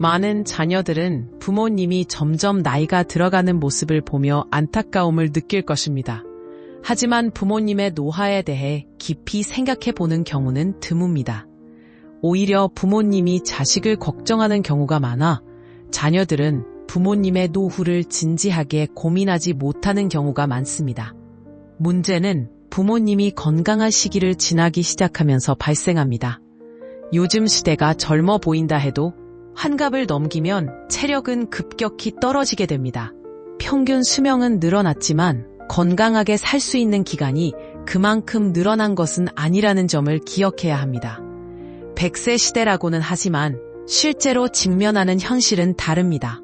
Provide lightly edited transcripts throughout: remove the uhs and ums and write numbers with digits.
많은 자녀들은 부모님이 점점 나이가 들어가는 모습을 보며 안타까움을 느낄 것입니다. 하지만 부모님의 노화에 대해 깊이 생각해 보는 경우는 드뭅니다. 오히려 부모님이 자식을 걱정하는 경우가 많아 자녀들은 부모님의 노후를 진지하게 고민하지 못하는 경우가 많습니다. 문제는 부모님이 건강할 시기를 지나기 시작하면서 발생합니다. 요즘 시대가 젊어 보인다 해도 환갑을 넘기면 체력은 급격히 떨어지게 됩니다. 평균 수명은 늘어났지만 건강하게 살 수 있는 기간이 그만큼 늘어난 것은 아니라는 점을 기억해야 합니다. 100세 시대라고는 하지만 실제로 직면하는 현실은 다릅니다.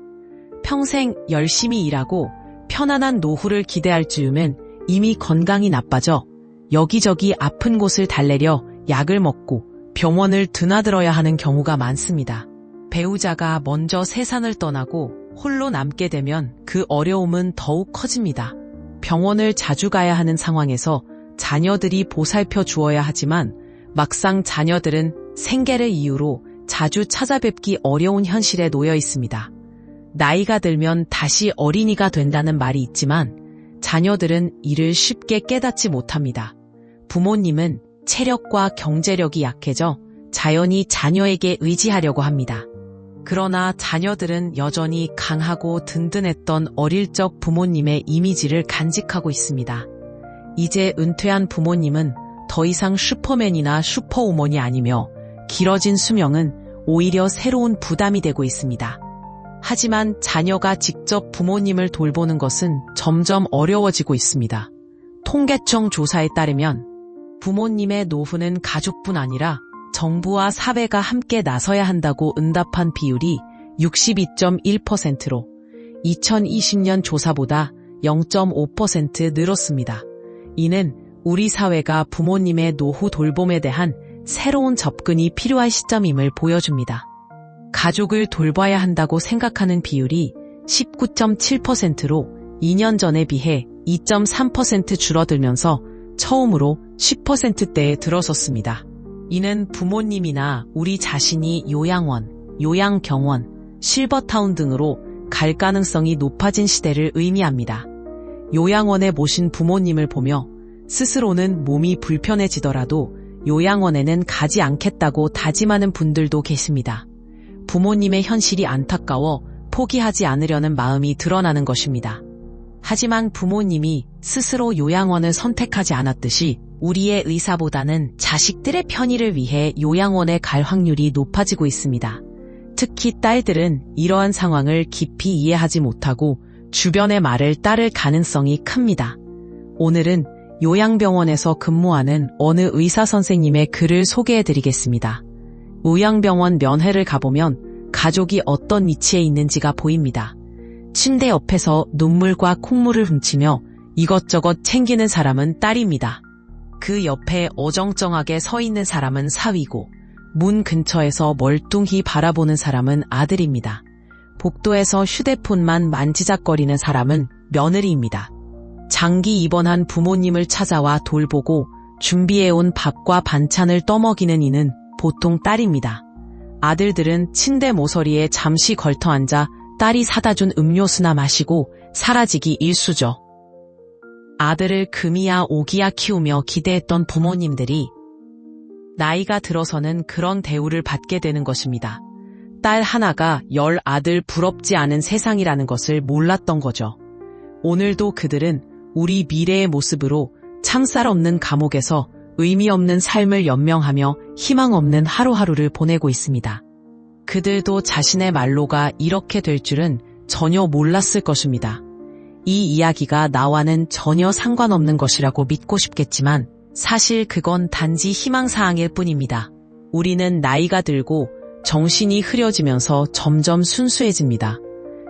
평생 열심히 일하고 편안한 노후를 기대할 즈음엔 이미 건강이 나빠져 여기저기 아픈 곳을 달래려 약을 먹고 병원을 드나들어야 하는 경우가 많습니다. 배우자가 먼저 세상을 떠나고 홀로 남게 되면 그 어려움은 더욱 커집니다. 병원을 자주 가야 하는 상황에서 자녀들이 보살펴 주어야 하지만 막상 자녀들은 생계를 이유로 자주 찾아뵙기 어려운 현실에 놓여 있습니다. 나이가 들면 다시 어린이가 된다는 말이 있지만 자녀들은 이를 쉽게 깨닫지 못합니다. 부모님은 체력과 경제력이 약해져 자연히 자녀에게 의지하려고 합니다. 그러나 자녀들은 여전히 강하고 든든했던 어릴 적 부모님의 이미지를 간직하고 있습니다. 이제 은퇴한 부모님은 더 이상 슈퍼맨이나 슈퍼우먼이 아니며 길어진 수명은 오히려 새로운 부담이 되고 있습니다. 하지만 자녀가 직접 부모님을 돌보는 것은 점점 어려워지고 있습니다. 통계청 조사에 따르면 부모님의 노후는 가족뿐 아니라 정부와 사회가 함께 나서야 한다고 응답한 비율이 62.1%로 2020년 조사보다 0.5% 늘었습니다. 이는 우리 사회가 부모님의 노후 돌봄에 대한 새로운 접근이 필요할 시점임을 보여줍니다. 가족을 돌봐야 한다고 생각하는 비율이 19.7%로 2년 전에 비해 2.3% 줄어들면서 처음으로 10%대에 들어섰습니다. 이는 부모님이나 우리 자신이 요양원, 요양병원, 실버타운 등으로 갈 가능성이 높아진 시대를 의미합니다. 요양원에 모신 부모님을 보며 스스로는 몸이 불편해지더라도 요양원에는 가지 않겠다고 다짐하는 분들도 계십니다. 부모님의 현실이 안타까워 포기하지 않으려는 마음이 드러나는 것입니다. 하지만 부모님이 스스로 요양원을 선택하지 않았듯이 우리의 의사보다는 자식들의 편의를 위해 요양원에 갈 확률이 높아지고 있습니다. 특히 딸들은 이러한 상황을 깊이 이해하지 못하고 주변의 말을 따를 가능성이 큽니다. 오늘은 요양병원에서 근무하는 어느 의사 선생님의 글을 소개해드리겠습니다. 요양병원 면회를 가보면 가족이 어떤 위치에 있는지가 보입니다. 침대 옆에서 눈물과 콧물을 훔치며 이것저것 챙기는 사람은 딸입니다. 그 옆에 어정쩡하게 서 있는 사람은 사위고 문 근처에서 멀뚱히 바라보는 사람은 아들입니다. 복도에서 휴대폰만 만지작거리는 사람은 며느리입니다. 장기 입원한 부모님을 찾아와 돌보고 준비해온 밥과 반찬을 떠먹이는 이는 보통 딸입니다. 아들들은 침대 모서리에 잠시 걸터앉아 딸이 사다 준 음료수나 마시고 사라지기 일쑤죠. 아들을 금이야 오기야 키우며 기대했던 부모님들이 나이가 들어서는 그런 대우를 받게 되는 것입니다. 딸 하나가 10 아들 부럽지 않은 세상이라는 것을 몰랐던 거죠. 오늘도 그들은 우리 미래의 모습으로 참쌀 없는 감옥에서 의미 없는 삶을 연명하며 희망 없는 하루하루를 보내고 있습니다. 그들도 자신의 말로가 이렇게 될 줄은 전혀 몰랐을 것입니다. 이 이야기가 나와는 전혀 상관없는 것이라고 믿고 싶겠지만 사실 그건 단지 희망사항일 뿐입니다. 우리는 나이가 들고 정신이 흐려지면서 점점 순수해집니다.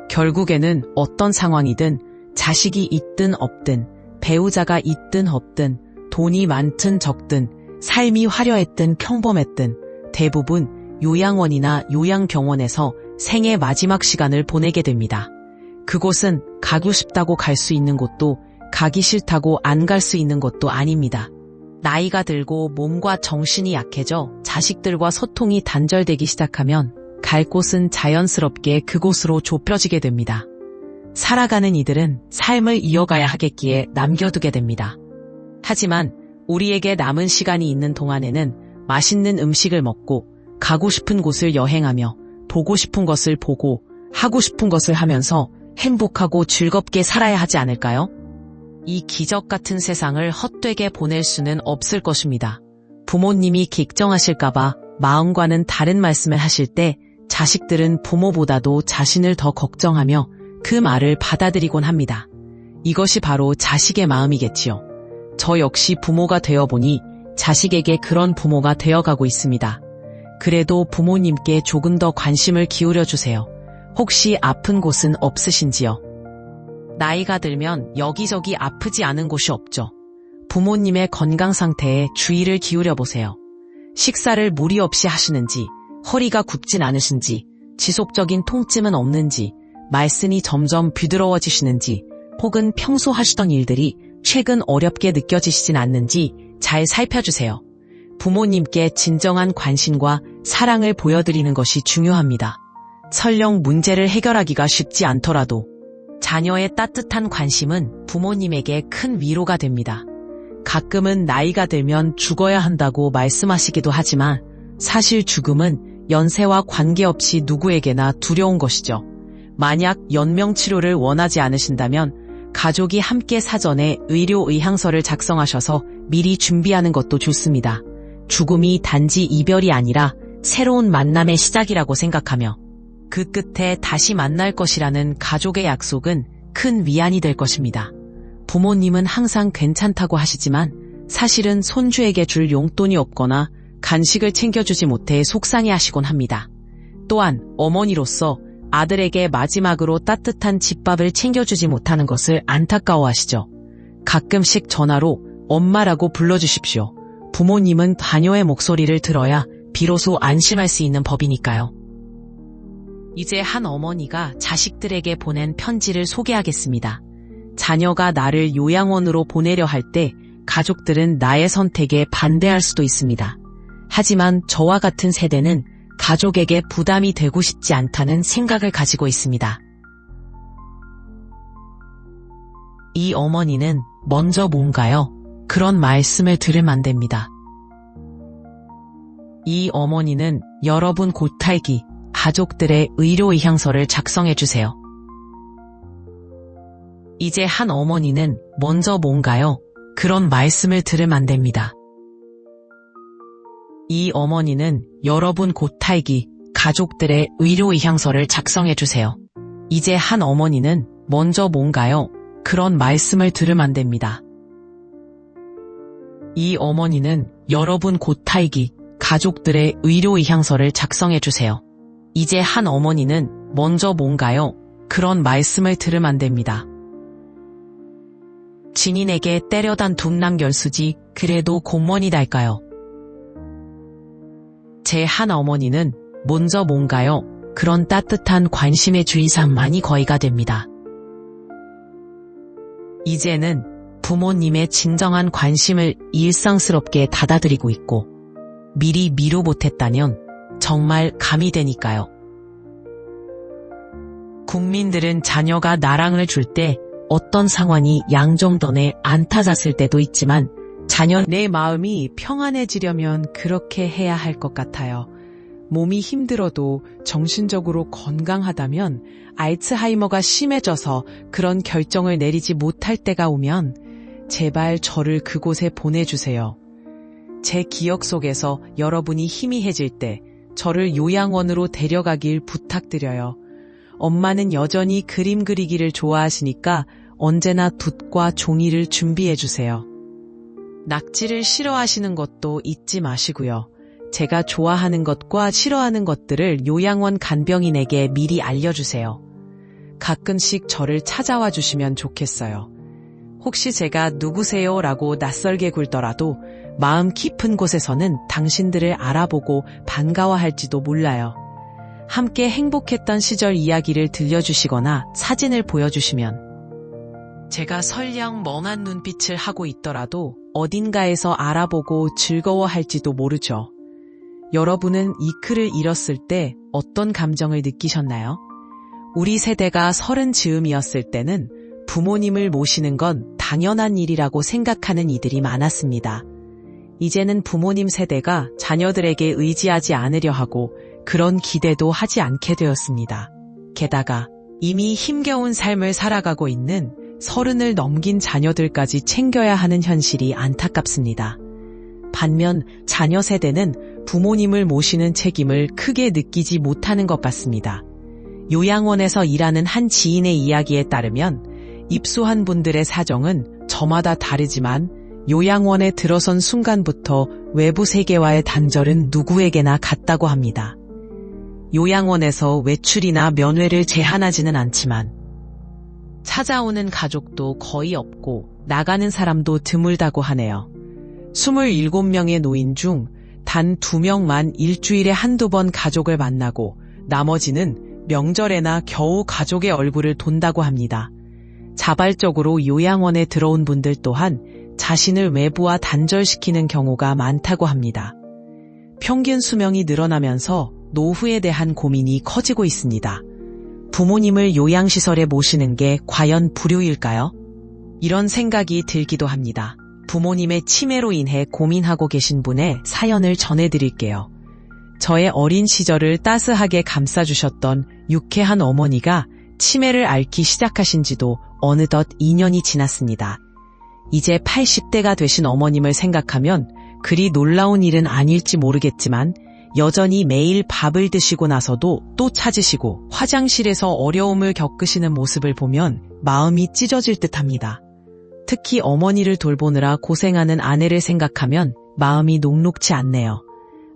결국에는 어떤 상황이든 자식이 있든 없든 배우자가 있든 없든 돈이 많든 적든 삶이 화려했든 평범했든 대부분 요양원이나 요양병원에서 생의 마지막 시간을 보내게 됩니다. 그곳은 가고 싶다고 갈 수 있는 곳도 가기 싫다고 안 갈 수 있는 곳도 아닙니다. 나이가 들고 몸과 정신이 약해져 자식들과 소통이 단절되기 시작하면 갈 곳은 자연스럽게 그곳으로 좁혀지게 됩니다. 살아가는 이들은 삶을 이어가야 하겠기에 남겨두게 됩니다. 하지만 우리에게 남은 시간이 있는 동안에는 맛있는 음식을 먹고 가고 싶은 곳을 여행하며 보고 싶은 것을 보고 하고 싶은 것을 하면서 행복하고 즐겁게 살아야 하지 않을까요? 이 기적 같은 세상을 헛되게 보낼 수는 없을 것입니다. 부모님이 걱정하실까봐 마음과는 다른 말씀을 하실 때 자식들은 부모보다도 자신을 더 걱정하며 그 말을 받아들이곤 합니다. 이것이 바로 자식의 마음이겠지요. 저 역시 부모가 되어보니 자식에게 그런 부모가 되어가고 있습니다. 그래도 부모님께 조금 더 관심을 기울여 주세요. 혹시 아픈 곳은 없으신지요? 나이가 들면 여기저기 아프지 않은 곳이 없죠. 부모님의 건강 상태에 주의를 기울여 보세요. 식사를 무리 없이 하시는지, 허리가 굽진 않으신지, 지속적인 통증은 없는지, 말씀이 점점 부드러워지시는지, 혹은 평소 하시던 일들이 최근 어렵게 느껴지시진 않는지 잘 살펴주세요. 부모님께 진정한 관심과 사랑을 보여드리는 것이 중요합니다. 설령 문제를 해결하기가 쉽지 않더라도 자녀의 따뜻한 관심은 부모님에게 큰 위로가 됩니다. 가끔은 나이가 들면 죽어야 한다고 말씀하시기도 하지만 사실 죽음은 연세와 관계없이 누구에게나 두려운 것이죠. 만약 연명치료를 원하지 않으신다면 가족이 함께 사전에 의료 의향서를 작성하셔서 미리 준비하는 것도 좋습니다. 죽음이 단지 이별이 아니라 새로운 만남의 시작이라고 생각하며 그 끝에 다시 만날 것이라는 가족의 약속은 큰 위안이 될 것입니다. 부모님은 항상 괜찮다고 하시지만 사실은 손주에게 줄 용돈이 없거나 간식을 챙겨주지 못해 속상해하시곤 합니다. 또한 어머니로서 아들에게 마지막으로 따뜻한 집밥을 챙겨주지 못하는 것을 안타까워하시죠. 가끔씩 전화로 엄마라고 불러주십시오. 부모님은 자녀의 목소리를 들어야 비로소 안심할 수 있는 법이니까요. 이제 한 어머니가 자식들에게 보낸 편지를 소개하겠습니다. 자녀가 나를 요양원으로 보내려 할 때 가족들은 나의 선택에 반대할 수도 있습니다. 하지만 저와 같은 세대는 가족에게 부담이 되고 싶지 않다는 생각을 가지고 있습니다. 이 어머니는 먼저 뭔가요? 그런 말씀을 들으면 안 됩니다. 이 어머니는 여러분 곧탈기 가족들의 의료 의향서를 작성해 주세요. 이제 한 어머니는 먼저 뭔가요? 그런 말씀을 들으면 안 됩니다. 이 어머니는 여러분 곧탈기 가족들의 의료 의향서를 작성해 주세요. 이제 한 어머니는 먼저 뭔가요? 그런 말씀을 들으면 안 됩니다. 이 어머니는 여러분 곧탈기 가족들의 의료 의향서를 작성해 주세요. 이제 한 어머니는 먼저 뭔가요? 그런 말씀을 들으면 안 됩니다. 진인에게 때려단 둔남결수지 그래도 공무원이달까요? 제 한 어머니는 먼저 뭔가요? 그런 따뜻한 관심의 주의사만이 거의가 됩니다. 이제는 부모님의 진정한 관심을 일상스럽게 받아들이고 있고 미리 미루 못했다면 정말 감이 되니까요. 국민들은 자녀가 나랑을 줄 때 어떤 상황이 양정돈에 안 타졌을 때도 있지만 자녀 내 마음이 평안해지려면 그렇게 해야 할 것 같아요. 몸이 힘들어도 정신적으로 건강하다면 알츠하이머가 심해져서 그런 결정을 내리지 못할 때가 오면 제발 저를 그곳에 보내주세요. 제 기억 속에서 여러분이 희미해질 때 저를 요양원으로 데려가길 부탁드려요. 엄마는 여전히 그림 그리기를 좋아하시니까 언제나 붓과 종이를 준비해주세요. 낙지를 싫어하시는 것도 잊지 마시고요. 제가 좋아하는 것과 싫어하는 것들을 요양원 간병인에게 미리 알려주세요. 가끔씩 저를 찾아와 주시면 좋겠어요. 혹시 제가 누구세요? 라고 낯설게 굴더라도 마음 깊은 곳에서는 당신들을 알아보고 반가워할지도 몰라요. 함께 행복했던 시절 이야기를 들려주시거나 사진을 보여주시면 제가 설령 멍한 눈빛을 하고 있더라도 어딘가에서 알아보고 즐거워할지도 모르죠. 여러분은 이 글을 읽었을 때 어떤 감정을 느끼셨나요? 우리 세대가 30 즈음이었을 때는 부모님을 모시는 건 당연한 일이라고 생각하는 이들이 많았습니다. 이제는 부모님 세대가 자녀들에게 의지하지 않으려 하고 그런 기대도 하지 않게 되었습니다. 게다가 이미 힘겨운 삶을 살아가고 있는 30을 넘긴 자녀들까지 챙겨야 하는 현실이 안타깝습니다. 반면 자녀 세대는 부모님을 모시는 책임을 크게 느끼지 못하는 것 같습니다. 요양원에서 일하는 한 지인의 이야기에 따르면 입소한 분들의 사정은 저마다 다르지만 요양원에 들어선 순간부터 외부 세계와의 단절은 누구에게나 같다고 합니다. 요양원에서 외출이나 면회를 제한하지는 않지만 찾아오는 가족도 거의 없고 나가는 사람도 드물다고 하네요. 27명의 노인 중 단 2명만 일주일에 한두 번 가족을 만나고 나머지는 명절에나 겨우 가족의 얼굴을 돈다고 합니다. 자발적으로 요양원에 들어온 분들 또한 자신을 외부와 단절시키는 경우가 많다고 합니다. 평균 수명이 늘어나면서 노후에 대한 고민이 커지고 있습니다. 부모님을 요양시설에 모시는 게 과연 불효일까요? 이런 생각이 들기도 합니다. 부모님의 치매로 인해 고민하고 계신 분의 사연을 전해드릴게요. 저의 어린 시절을 따스하게 감싸주셨던 유쾌한 어머니가 치매를 앓기 시작하신 지도 어느덧 2년이 지났습니다. 이제 80대가 되신 어머님을 생각하면 그리 놀라운 일은 아닐지 모르겠지만 여전히 매일 밥을 드시고 나서도 또 찾으시고 화장실에서 어려움을 겪으시는 모습을 보면 마음이 찢어질 듯합니다. 특히 어머니를 돌보느라 고생하는 아내를 생각하면 마음이 녹록지 않네요.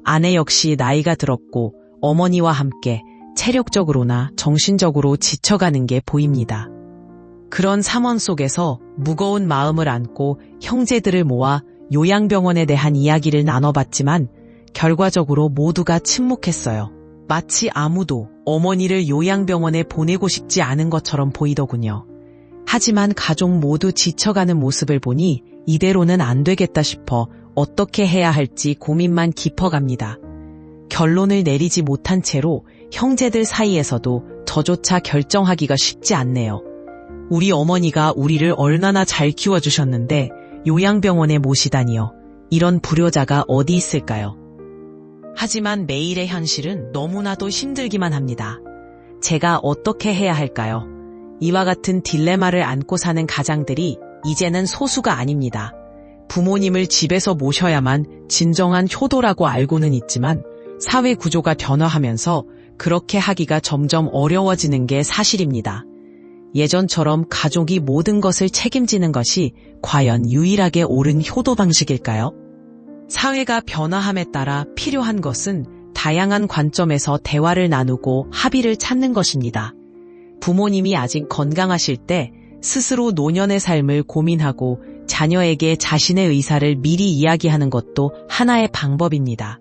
아내 역시 나이가 들었고 어머니와 함께 체력적으로나 정신적으로 지쳐가는 게 보입니다. 그런 상황 속에서 무거운 마음을 안고 형제들을 모아 요양병원에 대한 이야기를 나눠봤지만 결과적으로 모두가 침묵했어요. 마치 아무도 어머니를 요양병원에 보내고 싶지 않은 것처럼 보이더군요. 하지만 가족 모두 지쳐가는 모습을 보니 이대로는 안 되겠다 싶어 어떻게 해야 할지 고민만 깊어갑니다. 결론을 내리지 못한 채로 형제들 사이에서도 저조차 결정하기가 쉽지 않네요. 우리 어머니가 우리를 얼마나 잘 키워주셨는데 요양병원에 모시다니요. 이런 불효자가 어디 있을까요? 하지만 매일의 현실은 너무나도 힘들기만 합니다. 제가 어떻게 해야 할까요? 이와 같은 딜레마를 안고 사는 가장들이 이제는 소수가 아닙니다. 부모님을 집에서 모셔야만 진정한 효도라고 알고는 있지만 사회 구조가 변화하면서 그렇게 하기가 점점 어려워지는 게 사실입니다. 예전처럼 가족이 모든 것을 책임지는 것이 과연 유일하게 옳은 효도 방식일까요? 사회가 변화함에 따라 필요한 것은 다양한 관점에서 대화를 나누고 합의를 찾는 것입니다. 부모님이 아직 건강하실 때 스스로 노년의 삶을 고민하고 자녀에게 자신의 의사를 미리 이야기하는 것도 하나의 방법입니다.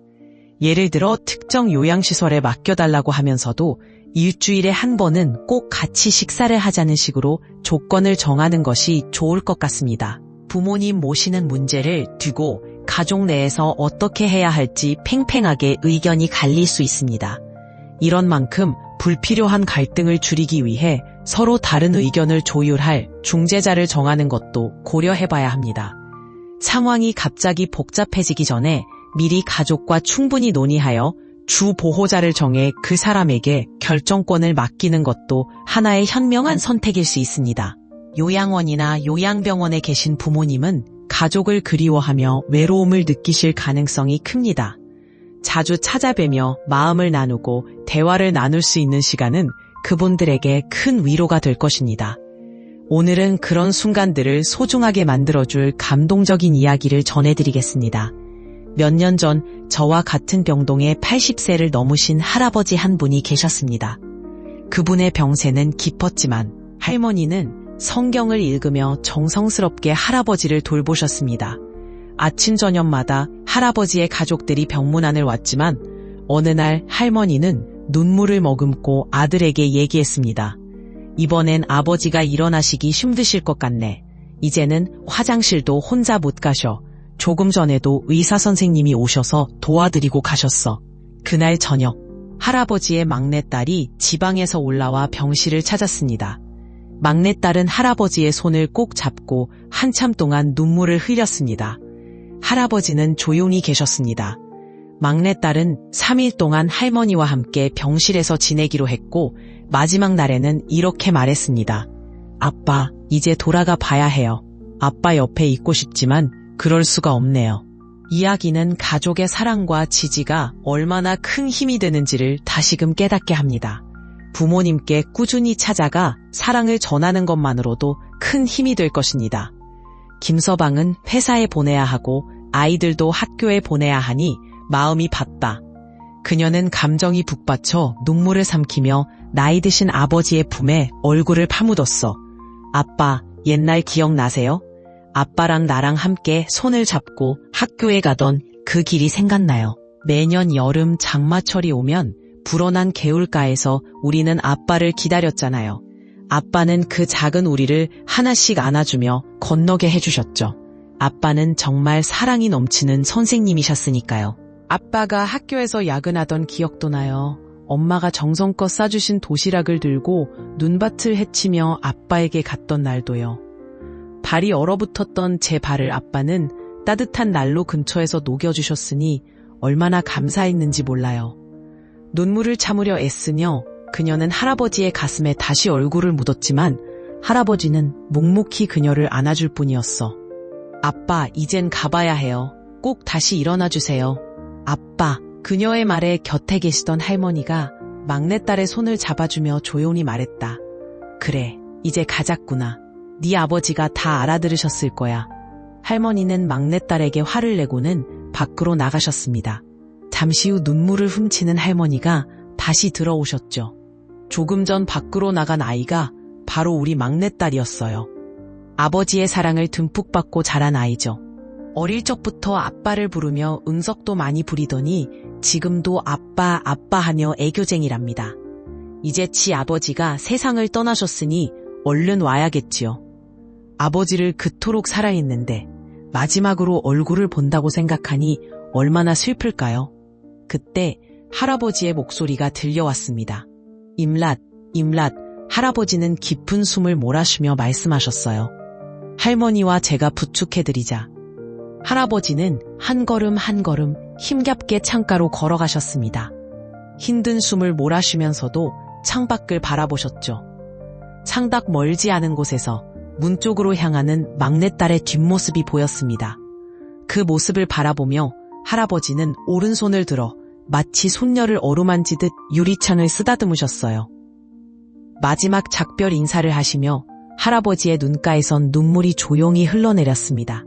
예를 들어 특정 요양시설에 맡겨달라고 하면서도 일주일에 한 번은 꼭 같이 식사를 하자는 식으로 조건을 정하는 것이 좋을 것 같습니다. 부모님 모시는 문제를 두고 가족 내에서 어떻게 해야 할지 팽팽하게 의견이 갈릴 수 있습니다. 이런 만큼 불필요한 갈등을 줄이기 위해 서로 다른 의견을 조율할 중재자를 정하는 것도 고려해봐야 합니다. 상황이 갑자기 복잡해지기 전에 미리 가족과 충분히 논의하여 주 보호자를 정해 그 사람에게 결정권을 맡기는 것도 하나의 현명한 선택일 수 있습니다. 요양원이나 요양병원에 계신 부모님은 가족을 그리워하며 외로움을 느끼실 가능성이 큽니다. 자주 찾아뵈며 마음을 나누고 대화를 나눌 수 있는 시간은 그분들에게 큰 위로가 될 것입니다. 오늘은 그런 순간들을 소중하게 만들어줄 감동적인 이야기를 전해드리겠습니다. 몇 년 전 저와 같은 병동에 80세를 넘으신 할아버지 한 분이 계셨습니다. 그분의 병세는 깊었지만 할머니는 성경을 읽으며 정성스럽게 할아버지를 돌보셨습니다. 아침 저녁마다 할아버지의 가족들이 병문안을 왔지만 어느 날 할머니는 눈물을 머금고 아들에게 얘기했습니다. 이번엔 아버지가 일어나시기 힘드실 것 같네. 이제는 화장실도 혼자 못 가셔. 조금 전에도 의사 선생님이 오셔서 도와드리고 가셨어. 그날 저녁, 할아버지의 막내딸이 지방에서 올라와 병실을 찾았습니다. 막내딸은 할아버지의 손을 꼭 잡고 한참 동안 눈물을 흘렸습니다. 할아버지는 조용히 계셨습니다. 막내딸은 3일 동안 할머니와 함께 병실에서 지내기로 했고 마지막 날에는 이렇게 말했습니다. 아빠, 이제 돌아가 봐야 해요. 아빠 옆에 있고 싶지만 그럴 수가 없네요. 이야기는 가족의 사랑과 지지가 얼마나 큰 힘이 되는지를 다시금 깨닫게 합니다. 부모님께 꾸준히 찾아가 사랑을 전하는 것만으로도 큰 힘이 될 것입니다. 김서방은 회사에 보내야 하고 아이들도 학교에 보내야 하니 마음이 바빠. 그녀는 감정이 북받쳐 눈물을 삼키며 나이 드신 아버지의 품에 얼굴을 파묻었어. 아빠, 옛날 기억나세요? 아빠랑 나랑 함께 손을 잡고 학교에 가던 그 길이 생각나요. 매년 여름 장마철이 오면 불어난 개울가에서 우리는 아빠를 기다렸잖아요. 아빠는 그 작은 우리를 하나씩 안아주며 건너게 해주셨죠. 아빠는 정말 사랑이 넘치는 선생님이셨으니까요. 아빠가 학교에서 야근하던 기억도 나요. 엄마가 정성껏 싸주신 도시락을 들고 눈밭을 헤치며 아빠에게 갔던 날도요. 발이 얼어붙었던 제 발을 아빠는 따뜻한 난로 근처에서 녹여주셨으니 얼마나 감사했는지 몰라요. 눈물을 참으려 애쓰며 그녀는 할아버지의 가슴에 다시 얼굴을 묻었지만 할아버지는 묵묵히 그녀를 안아줄 뿐이었어. 아빠, 이젠 가봐야 해요. 꼭 다시 일어나 주세요. 아빠, 그녀의 말에 곁에 계시던 할머니가 막내딸의 손을 잡아주며 조용히 말했다. 그래, 이제 가자꾸나. 네 아버지가 다 알아들으셨을 거야. 할머니는 막내딸에게 화를 내고는 밖으로 나가셨습니다. 잠시 후 눈물을 훔치는 할머니가 다시 들어오셨죠. 조금 전 밖으로 나간 아이가 바로 우리 막내딸이었어요. 아버지의 사랑을 듬뿍 받고 자란 아이죠. 어릴 적부터 아빠를 부르며 응석도 많이 부리더니 지금도 아빠, 아빠 하며 애교쟁이랍니다. 이제 지 아버지가 세상을 떠나셨으니 얼른 와야겠지요. 아버지를 그토록 사랑했는데 마지막으로 얼굴을 본다고 생각하니 얼마나 슬플까요? 그때 할아버지의 목소리가 들려왔습니다. 임랏, 임랏, 할아버지는 깊은 숨을 몰아쉬며 말씀하셨어요. 할머니와 제가 부축해드리자. 할아버지는 한 걸음 한 걸음 힘겹게 창가로 걸어가셨습니다. 힘든 숨을 몰아쉬면서도 창밖을 바라보셨죠. 창밖 멀지 않은 곳에서 문 쪽으로 향하는 막내딸의 뒷모습이 보였습니다. 그 모습을 바라보며 할아버지는 오른손을 들어 마치 손녀를 어루만지듯 유리창을 쓰다듬으셨어요. 마지막 작별 인사를 하시며 할아버지의 눈가에선 눈물이 조용히 흘러내렸습니다.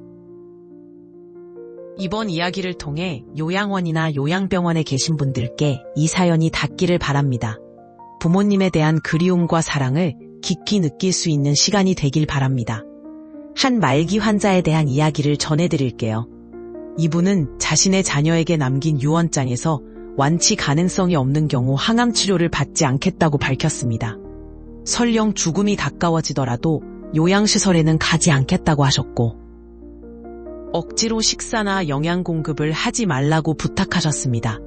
이번 이야기를 통해 요양원이나 요양병원에 계신 분들께 이 사연이 닿기를 바랍니다. 부모님에 대한 그리움과 사랑을 깊이 느낄 수 있는 시간이 되길 바랍니다. 한 말기 환자에 대한 이야기를 전해드릴게요. 이분은 자신의 자녀에게 남긴 유언장에서 완치 가능성이 없는 경우 항암 치료를 받지 않겠다고 밝혔습니다. 설령 죽음이 가까워지더라도 요양시설에는 가지 않겠다고 하셨고 억지로 식사나 영양 공급을 하지 말라고 부탁하셨습니다.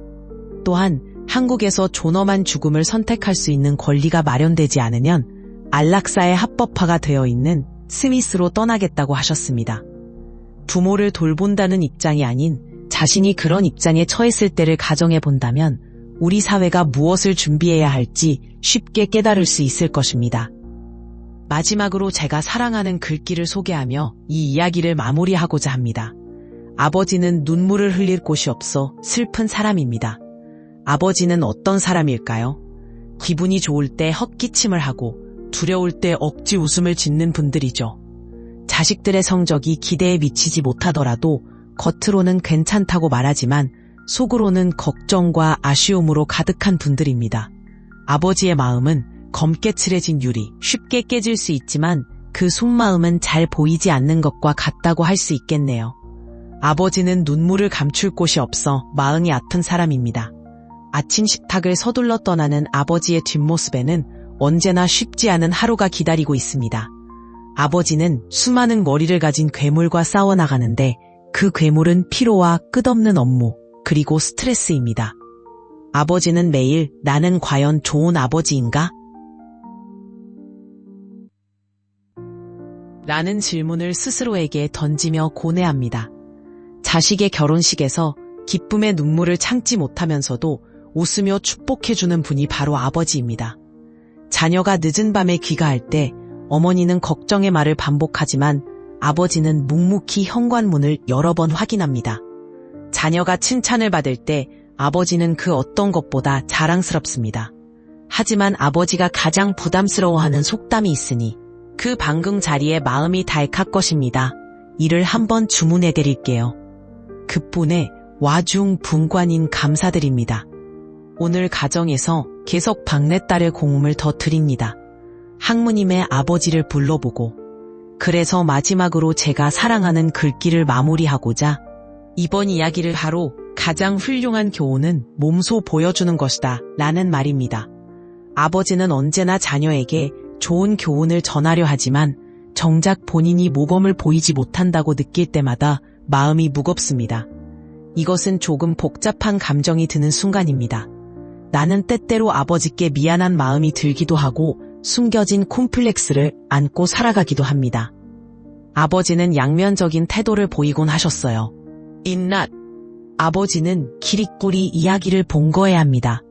또한 한국에서 존엄한 죽음을 선택할 수 있는 권리가 마련되지 않으면 안락사의 합법화가 되어 있는 스위스로 떠나겠다고 하셨습니다. 부모를 돌본다는 입장이 아닌 자신이 그런 입장에 처했을 때를 가정해 본다면 우리 사회가 무엇을 준비해야 할지 쉽게 깨달을 수 있을 것입니다. 마지막으로 제가 사랑하는 글귀를 소개하며 이 이야기를 마무리하고자 합니다. 아버지는 눈물을 흘릴 곳이 없어 슬픈 사람입니다. 아버지는 어떤 사람일까요? 기분이 좋을 때 헛기침을 하고 두려울 때 억지 웃음을 짓는 분들이죠. 자식들의 성적이 기대에 미치지 못하더라도 겉으로는 괜찮다고 말하지만 속으로는 걱정과 아쉬움으로 가득한 분들입니다. 아버지의 마음은 검게 칠해진 유리, 쉽게 깨질 수 있지만 그 속마음은 잘 보이지 않는 것과 같다고 할 수 있겠네요. 아버지는 눈물을 감출 곳이 없어 마음이 아픈 사람입니다. 아침 식탁을 서둘러 떠나는 아버지의 뒷모습에는 언제나 쉽지 않은 하루가 기다리고 있습니다. 아버지는 수많은 머리를 가진 괴물과 싸워나가는데 그 괴물은 피로와 끝없는 업무, 그리고 스트레스입니다. 아버지는 매일 나는 과연 좋은 아버지인가? 라는 질문을 스스로에게 던지며 고뇌합니다. 자식의 결혼식에서 기쁨의 눈물을 참지 못하면서도 웃으며 축복해주는 분이 바로 아버지입니다. 자녀가 늦은 밤에 귀가할 때 어머니는 걱정의 말을 반복하지만 아버지는 묵묵히 현관문을 여러 번 확인합니다. 자녀가 칭찬을 받을 때 아버지는 그 어떤 것보다 자랑스럽습니다. 하지만 아버지가 가장 부담스러워하는 속담이 있으니 그 방금 자리에 마음이 닳을 것입니다. 이를 한번 주문해드릴게요. 급본에 와중 분관인 감사드립니다. 오늘 가정에서 계속 박내딸의 공음을 더 드립니다. 학무님의 아버지를 불러보고 그래서 마지막으로 제가 사랑하는 글귀를 마무리하고자 이번 이야기를 하러 가장 훌륭한 교훈은 몸소 보여주는 것이다 라는 말입니다. 아버지는 언제나 자녀에게 좋은 교훈을 전하려 하지만 정작 본인이 모범을 보이지 못한다고 느낄 때마다 마음이 무겁습니다. 이것은 조금 복잡한 감정이 드는 순간입니다. 나는 때때로 아버지께 미안한 마음이 들기도 하고 숨겨진 콤플렉스를 안고 살아가기도 합니다. 아버지는 양면적인 태도를 보이곤 하셨어요. 인낫. 아버지는 기리꾸리 이야기를 본거해야 합니다.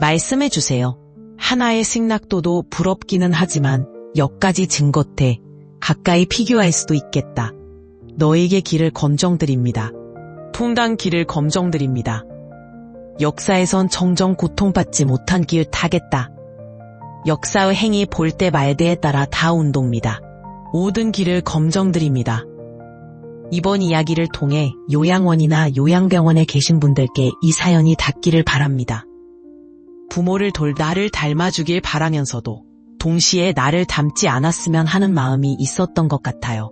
말씀해 주세요. 하나의 승낙도도 부럽기는 하지만 역까지 증거태 가까이 피규어할 수도 있겠다. 너에게 길을 검정드립니다. 통당 길을 검정드립니다. 역사에선 정정 고통받지 못한 길 타겠다. 역사의 행위 볼 때 말대에 따라 다 운동입니다. 모든 길을 검정드립니다. 이번 이야기를 통해 요양원이나 요양병원에 계신 분들께 이 사연이 닿기를 바랍니다. 부모를 나를 닮아주길 바라면서도 동시에 나를 닮지 않았으면 하는 마음이 있었던 것 같아요.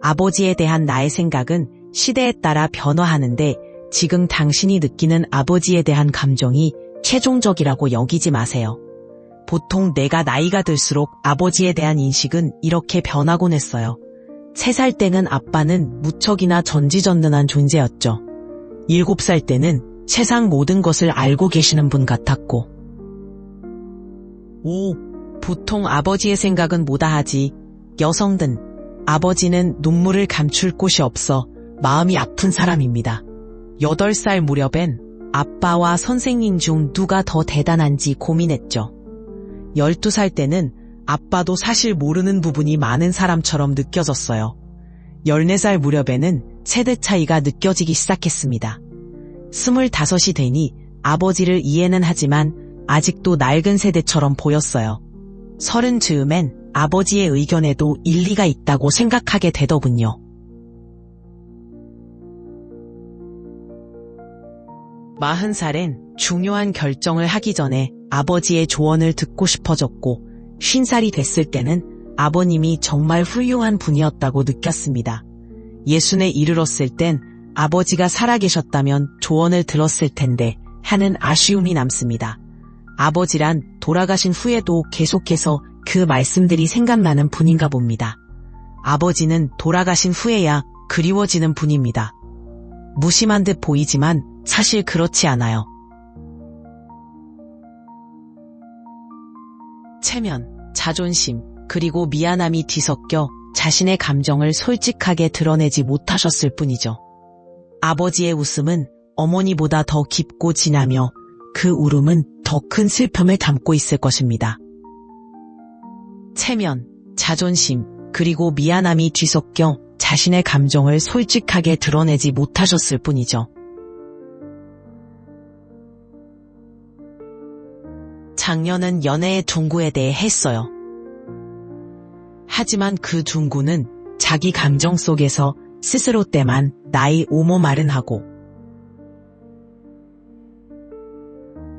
아버지에 대한 나의 생각은 시대에 따라 변화하는데 지금 당신이 느끼는 아버지에 대한 감정이 최종적이라고 여기지 마세요. 보통 내가 나이가 들수록 아버지에 대한 인식은 이렇게 변하곤 했어요. 3살 때는 아빠는 무척이나 전지전능한 존재였죠. 7살 때는 세상 모든 것을 알고 계시는 분 같았고. 보통 아버지의 생각은 뭐다 하지. 여성든 아버지는 눈물을 감출 곳이 없어 마음이 아픈 사람입니다. 8살 무렵엔 아빠와 선생님 중 누가 더 대단한지 고민했죠. 12살 때는 아빠도 사실 모르는 부분이 많은 사람처럼 느껴졌어요. 14살 무렵에는 세대 차이가 느껴지기 시작했습니다. 25이 되니 아버지를 이해는 하지만 아직도 낡은 세대처럼 보였어요. 30 즈음엔 아버지의 의견에도 일리가 있다고 생각하게 되더군요. 40살엔 중요한 결정을 하기 전에 아버지의 조언을 듣고 싶어졌고 50살이 됐을 때는 아버님이 정말 훌륭한 분이었다고 느꼈습니다. 60에 이르렀을 땐 아버지가 살아계셨다면 조언을 들었을 텐데 하는 아쉬움이 남습니다. 아버지란 돌아가신 후에도 계속해서 그 말씀들이 생각나는 분인가 봅니다. 아버지는 돌아가신 후에야 그리워지는 분입니다. 무심한 듯 보이지만 사실 그렇지 않아요. 체면, 자존심, 그리고 미안함이 뒤섞여 자신의 감정을 솔직하게 드러내지 못하셨을 뿐이죠. 아버지의 웃음은 어머니보다 더 깊고 진하며 그 울음은 더 큰 슬픔을 담고 있을 것입니다. 체면, 자존심, 그리고 미안함이 뒤섞여 자신의 감정을 솔직하게 드러내지 못하셨을 뿐이죠. 작년은 연애의 둥구에 대해 했어요. 하지만 그 둥구는 자기 감정 속에서 스스로 때만 나이 오모 말은 하고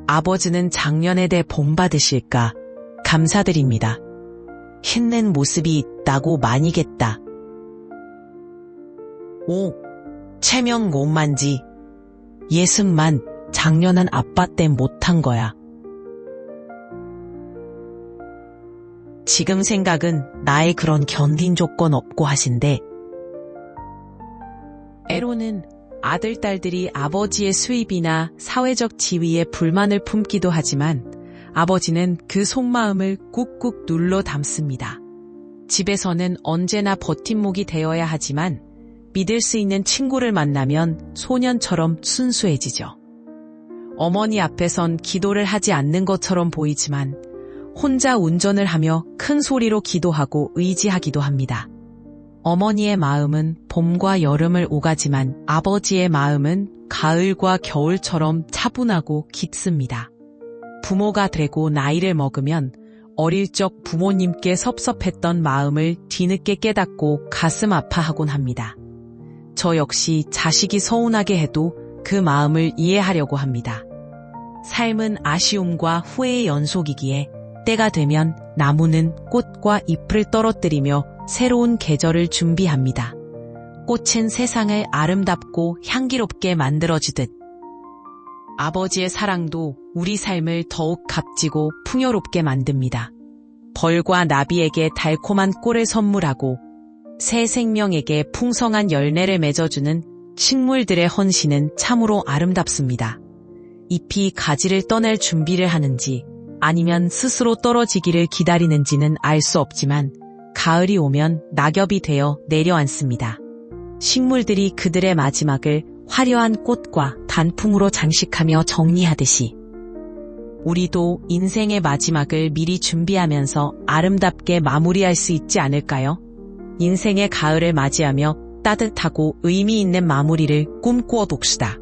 아버지는 작년에 대해 본받으실까 감사드립니다. 힘낸 모습이 있다고 많이겠다. 체면 못만지 예습만 작년은 아빠 때 못한 거야. 지금 생각은 나의 그런 견딘 조건 없고 하신데 때로는 아들, 딸들이 아버지의 수입이나 사회적 지위에 불만을 품기도 하지만 아버지는 그 속마음을 꾹꾹 눌러 담습니다. 집에서는 언제나 버팀목이 되어야 하지만 믿을 수 있는 친구를 만나면 소년처럼 순수해지죠. 어머니 앞에선 기도를 하지 않는 것처럼 보이지만 혼자 운전을 하며 큰 소리로 기도하고 의지하기도 합니다. 어머니의 마음은 봄과 여름을 오가지만 아버지의 마음은 가을과 겨울처럼 차분하고 깊습니다. 부모가 되고 나이를 먹으면 어릴 적 부모님께 섭섭했던 마음을 뒤늦게 깨닫고 가슴 아파하곤 합니다. 저 역시 자식이 서운하게 해도 그 마음을 이해하려고 합니다. 삶은 아쉬움과 후회의 연속이기에 때가 되면 나무는 꽃과 잎을 떨어뜨리며 새로운 계절을 준비합니다. 꽃은 세상을 아름답고 향기롭게 만들어주듯 아버지의 사랑도 우리 삶을 더욱 값지고 풍요롭게 만듭니다. 벌과 나비에게 달콤한 꿀을 선물하고 새 생명에게 풍성한 열매를 맺어주는 식물들의 헌신은 참으로 아름답습니다. 잎이 가지를 떠낼 준비를 하는지 아니면 스스로 떨어지기를 기다리는지는 알 수 없지만 가을이 오면 낙엽이 되어 내려앉습니다. 식물들이 그들의 마지막을 화려한 꽃과 단풍으로 장식하며 정리하듯이 우리도 인생의 마지막을 미리 준비하면서 아름답게 마무리할 수 있지 않을까요? 인생의 가을을 맞이하며 따뜻하고 의미 있는 마무리를 꿈꾸어 봅시다.